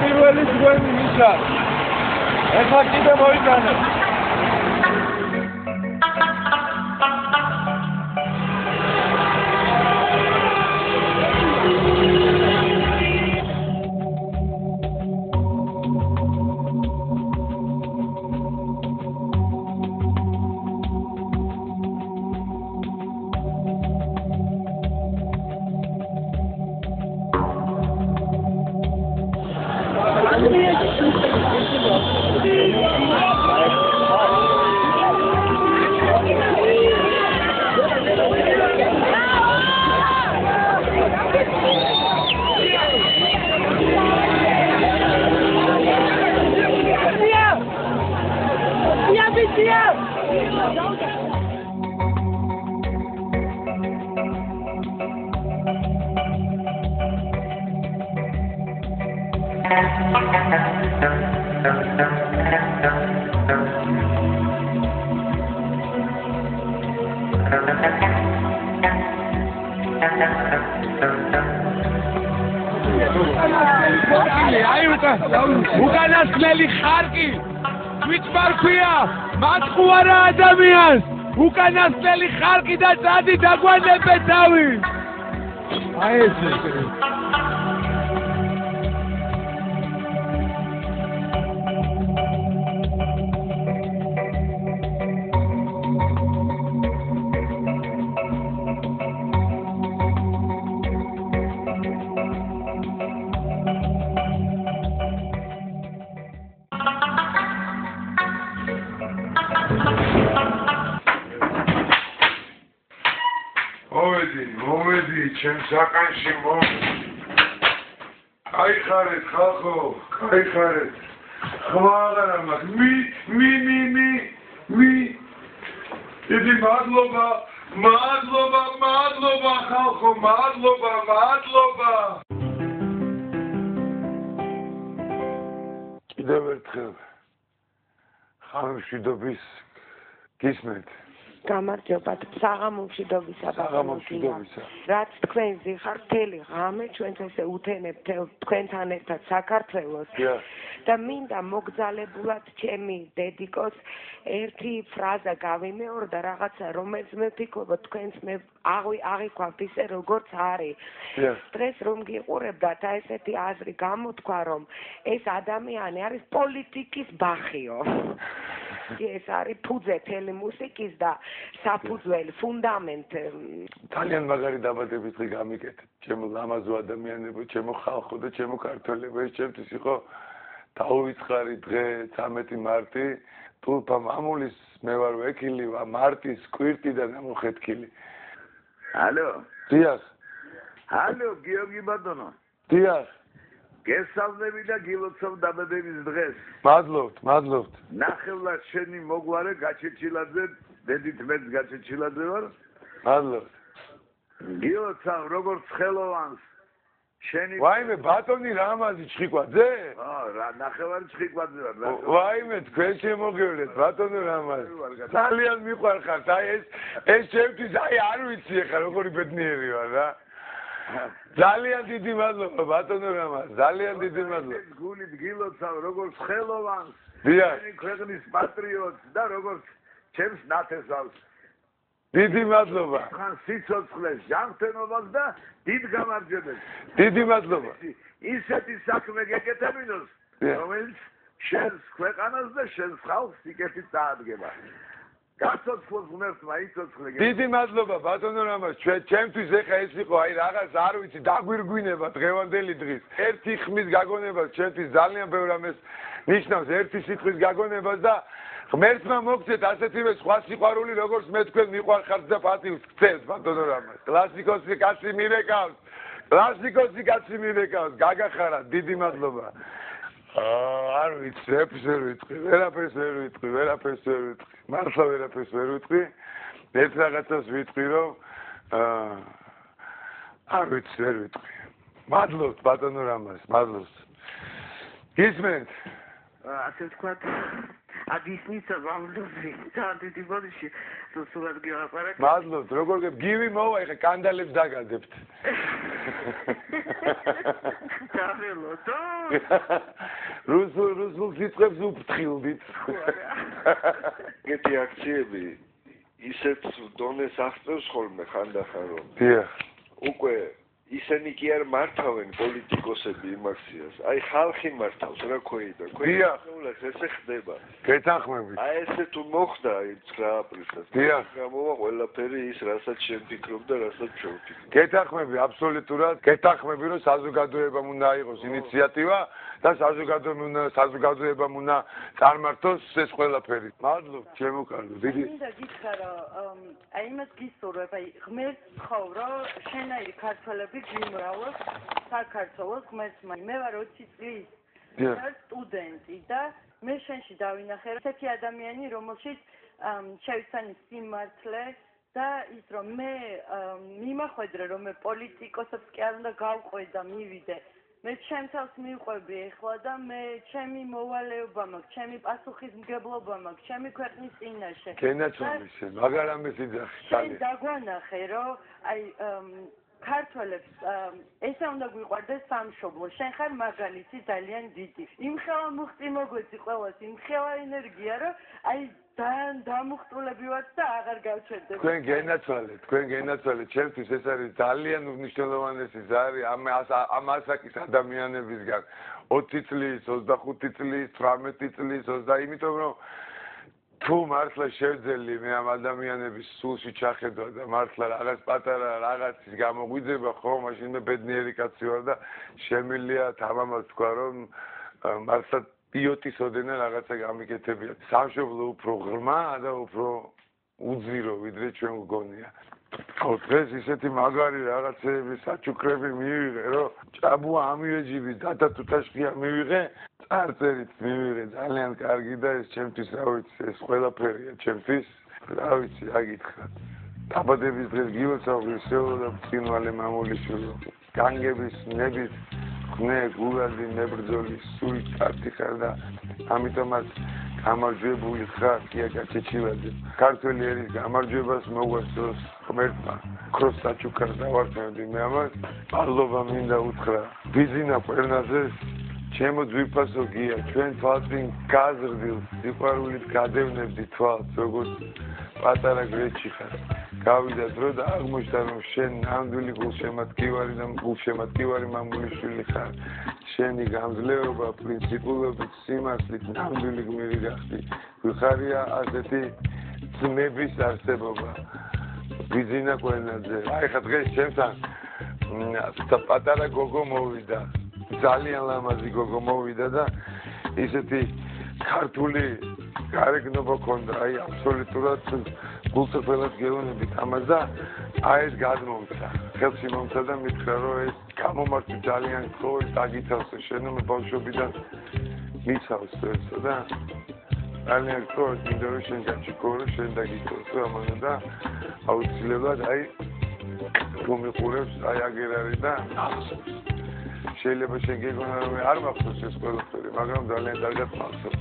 პირველი თქვენი ნიშა. ეხლა კიდე მოიტანეთ. უკანასკნელი ხარკი ვიწყარ ქვია მათ ხوارა ადამიანს უკანასკნელი ხარკი და წადი დაგვანებე თავი აი ესე საკანში გაიხარეთ ხალხო, გაიხარეთ. ხმა აღარა მაქვს. მი. დიდი მადლობა ხალხო, მადლობა. კიდევ ერთხელ ხამშვიდობის გისმენთ. გამარჯობათ საღამომშვიდობისა რაც თქვენ ზიხარ მთელი ღამე ჩვენც ესე უთენებთ თქვენთან ერთად საქართველოს და მინდა მოგზალებულად ჩემი დედიკოს ერთი ფრაზა გავიმეორო და რაღაცა რომელიც მე ვფიქრობ თქვენს მე აღიქვამთ ისე როგორც არის დღეს რომ გიყურებდათ აი ესეთი აზრი გამოთქვა რომ ეს ადამიანი არის პოლიტიკის ბახიო ეს არის ფუძე თელი მუსიკის და საფუძველი ფუნდამენტი ძალიან მაგარი დაბადების დღე გამიკეთეთ ჩემო ლამაზო ადამიანებო ჩემო ხალხო და ჩემო ქართველებო ეს ჩემთვის იყო დაუვიწყარი დღე 13 მარტი თულფა მამულის მე ვარ ვეკილი მარტის კვირტიდან ამოხეთქილი ალო დიახ ალო გიორგი ბატონო დიახ გესალმები და გილოცავ დაბადების დღეს. მადლობთ. ნახევლად შენი მოგვარე გაჩეჩილაძე, დედით მეც გაჩეჩილაძე ვარ. მადლობთ. გილოცავ როგორც ხელოვანს. შენი ვაიმე ბატონი რამაზი ჩხიკვაძე? რა ნახევარი ჩხიკვაძე ვარ. ვაიმე თქვენ შემოგევლეთ ბატონო რამაზი. ძალიან მიყვარხართ. აი ეს ჩემთვის აი არ ვიცი ახლა როგორი ბედნიერი ვარ რა. ძალიან დიდი მადლობა ბატონო რამაზ ძალიან დიდი მადლობა გულით გილოცავ როგორც ხელოვანს შენი ქვეყნის პატრიოტს და როგორც ჩემს ნათესავს დიდი მადლობა ხან სიცოცხლეს ჯანმრთელობას და დიდ გამარჯვებას დიდი მადლობა ისეთი საქმე გეკეთებინოს რომელიც შენს ქვეყანას და შენს ხალხს სიკეთით წაადგება გასოცხლოს ღმერთმა იცოცხლე დიდი მადლობა ბატონო რამაზ ჩემთვის ეხა ეს იყო აი რაღაც არ ვიცი დაგვირგვინება დღევანდელი დღის ერთი ხმის გაგონებას ჩემთვის ძალიან ბევრ ამას ნიშნავს ერთი სიტყვის გაგონებას და ღმერთმა მოგცეთ ასეთივე სხვა სიყვარული როგორც მე თქვენ მიყვარხართ და პატივს გცემთ ბატონო რამაზ კლასიკოსი კაცი მირეკავს გაგახარა დიდი მადლობა არ ვიცი ვერაფერს ვერ ვიტყვი მართლა ვერაფერს ვერ ვიტყვი ერთ რაღაცას ვიტყვი რომ არ ვიცი ვერ ვიტყვი მადლობთ ბატონო რამაზ მადლობს გისმენთ ასე ვთქვათ, აგისნის ვამბობი, ძალიან ბოდიში, სულად გიაპარაკე. მადლობთ, როგორ გივი მოვა, ეხა კანდალებს დაგადებთ. დაველოდო. რუსულ სიტყვებს უფრთხილდით. ეგეთი აქციები ისეთ დონეს აღწევს ხოლმე ხანდახან რომ. დიახ. უკვე ისინი კი არ მართავენ პოლიტიკოსები იმ აქციას. აი ხალხი მართავს რა ქვეიდან. ქვეიდან ესე ხდება. გეთანხმებით. აი ესე თუ მოხდა აი 9 აპრილს. დიახ. გამოვა ყველაფერი ის რასაც შენ ფიქრობ და რასაც ჩვენ ვფიქრობ. გეთანხმები აბსოლუტურად. გეთანხმები რომ საზოგადოებამ უნდა აიღოს ინიციატივა და საზოგადოებამ უნდა წარმართოს ეს ყველაფერი. მადლობ, ჩემო კარგო. დიდი. მინდა გითხრა რომ აი იმას გისურვებ, აი ღმერთს ხოვრო, შენაირი ქართველები გიმრავლოს საქართველოს ღმერთს. მე ვარ 20 წლის სტუდენტი და მე შენში დავინახე ესეთი ადამიანი, რომელშიც შევიცანი სიმართლე და ის რომ მე მიმახვედრე რომ მე პოლიტიკოსებს კი არ უნდა გავყვე და მივიდე. მე ჩემთავს მივყვები ეხლა და მე ჩემი მოვალეობა მაქვს, ჩემი პასუხისმგებლობა მაქვს, ჩემი ქვეყნის წინაშე. გენაცვალე შენ, მაგარ ამის იძახი. შენ დაგვანახე რომ აი ქართველებს ესე უნდა გვიყვარდეს სამშობლო. შენ ხარ მაგალითი ძალიან დიდი. იმხელა მუხტი მოგვეცი ყველას, იმხელა ენერგია რომ აი ძალიან დამუხტულები ვართ და აღარ გავჩერდებით. თქვენ გენაცვალეთ. ჩემთვის ეს არის ძალიან უნიშნელოვანესი ზარი ამ ასაკის ადამიანებისგან. 20 წლის, 25 წლის, 18 წლის, იმიტომ რომ თუ მართლა შევძელი მე ამ ადამიანების სულში ჩახედვა და მართლა რაღაც პატარა რაღაცის გამოგვიძება, ხო, მაშინ მე ბედნიერი კაცი ვარ და შემიძლია თამამად თქვა რომ მართლა პიოტის ოდენა რაღაცა გამიკეთებია. სამშობლო უფრო ღრმა და უფრო უძირო ვიდრე ჩვენ გგონია. ხო, დღეს ისეთი მაგარი რაღაცეების საჩუქრები მივიღე, რომ ჭაბუა ამიეჯიბის დათა თუთაშხია მივიღე, წარწერით მივიღე ძალიან კარგი და ეს ჩემთვის რა ვიცი, ეს ყველაფერია ჩემთვის, რა ვიცი, რა გითხრათ. დაბადების დღეს გილოცავ ისეო და ბრწყინვალე მამულიშვილო. განგების ნებით ხნე გულადი ნებრძოლი სული კარტი ხარ და ამიტომაც გამარჯვებული ხარ კიაკა ჩეჩილაძე. ქართველი ერის გამარჯვებას მოგვასწროს ღმერთმა. ქროს საჩუქარს დავარქმევდი მე ამას. მადლობა მინდა უთხრა. ბიზინა პერნაზე ჩემო ძვირფასო გია, ჩვენ თვალწინ გაზრდილს სიყვარულით გადევნებდი თვალს, როგორც პატარა გრეჩი ხარ. გავიდა დრო და აღმოჩნდა რომ შენ ნამდვილი გულშემატკივარი და გულშემატკივარი მამულიშვილი ხარ. შენი გამძლეობა, პრინციპულობით, სიმართლით ნამდვილი გმირი გახდი. გვიხარია ასეთი ძმების არსებობა. ბიზინა კვენაძე. აი ხა დღეს ჩემთან პატარა გოგო მოვიდა. ძალიან ლამაზი გოგო მოვიდა და ისეთი ქართული გარეგნობა ქონდა, აი აბსოლუტურად გულწრფელად გეუბნებით ამას და აი ეს გადმომცა. ხელში მომცა და მითხრა რომ ეს გამომართი ძალიან გქონდა, დაგიცავს შენ მე ბავშვობიდან მიცავს ესა და ძალიან გქონდა, მინდა რომ შენ გაჩიქორო, შენ დაგიცავს ამან და აუცილებლად აი თუ მიყურებს აი აგერ არის და ახსოვს. შეიძლება შენ გეგონა რომ არ მახსოვს ეს ყველაფერი, მაგრამ ძალიან კარგად მახსოვს.